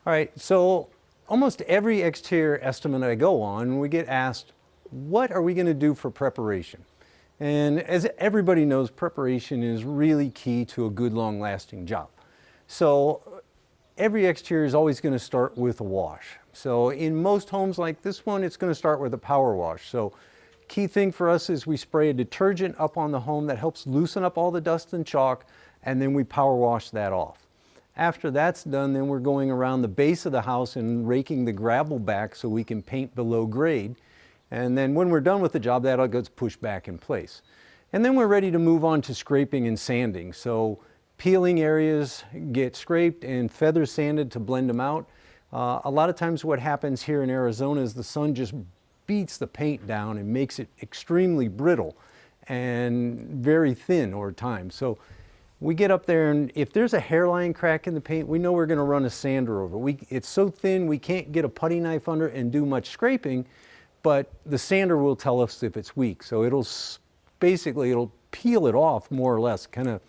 All right, so almost every exterior estimate I go on, we get asked, what are we going to do for preparation? And as everybody knows, preparation is really key to a good long-lasting job. So every exterior is always going to start with a wash. So in most homes like this one, it's going to start with a power wash. So key thing for us is we spray a detergent up on the home that helps loosen up all the dust and chalk, and then we power wash that off. After that's done, then we're going around the base of the house and raking the gravel back so we can paint below grade. And then when we're done with the job, that all gets pushed back in place. And then we're ready to move on to scraping and sanding. So peeling areas get scraped and feather sanded to blend them out. A lot of times what happens here in Arizona is the sun just beats the paint down and makes it extremely brittle and very thin over time. So we get up there, and if there's a hairline crack in the paint, we know we're going to run a sander over. It's so thin we can't get a putty knife under and do much scraping, but the sander will tell us if it's weak. So it'll peel it off more or less, kind of,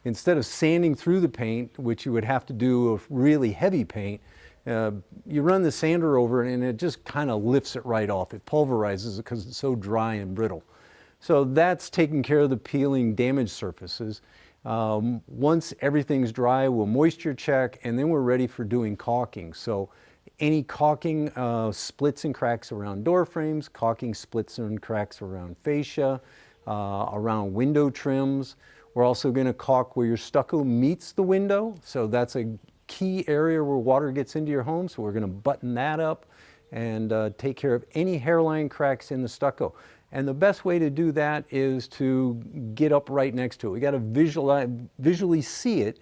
instead of sanding through the paint, which you would have to do with really heavy paint, you run the sander over and it just kind of lifts it right off. It pulverizes it because it's so dry and brittle. So that's taking care of the peeling damaged surfaces. Once everything's dry, we'll moisture check, and then we're ready for doing caulking. So any caulking splits and cracks around door frames, caulking splits and cracks around fascia, around window trims. We're also going to caulk where your stucco meets the window. So that's a key area where water gets into your home. So we're going to button that up and take care of any hairline cracks in the stucco. And the best way to do that is to get up right next to it. We got to visually see it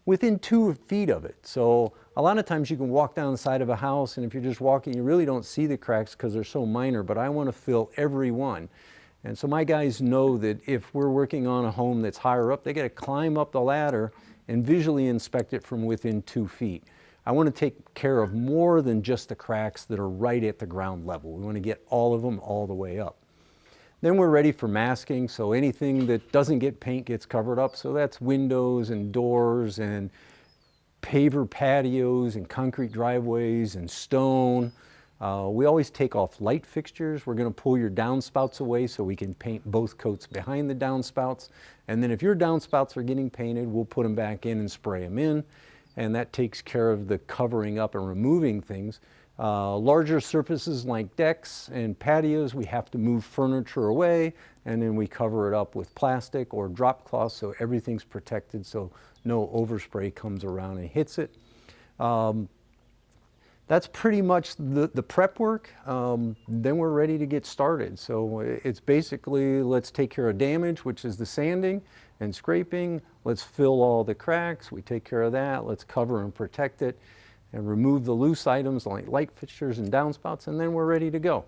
within 2 feet of it. So a lot of times you can walk down the side of a house, and if you're just walking, you really don't see the cracks because they're so minor, but I want to fill every one. And so my guys know that if we're working on a home that's higher up, they got to climb up the ladder and visually inspect it from within 2 feet. I want to take care of more than just the cracks that are right at the ground level. We want to get all of them all the way up. Then we're ready for masking, so anything that doesn't get paint gets covered up. So that's windows and doors and paver patios and concrete driveways and stone. We always take off light fixtures. We're going to pull your downspouts away so we can paint both coats behind the downspouts. And then if your downspouts are getting painted, we'll put them back in and spray them in. And that takes care of the covering up and removing things. Larger surfaces like decks and patios, we have to move furniture away, and then we cover it up with plastic or drop cloth so everything's protected so no overspray comes around and hits it. That's pretty much the prep work. Then we're ready to get started. So it's basically, let's take care of damage, which is the sanding and scraping. Let's fill all the cracks. We take care of that. Let's cover and protect it and remove the loose items like light fixtures and downspouts, and then we're ready to go.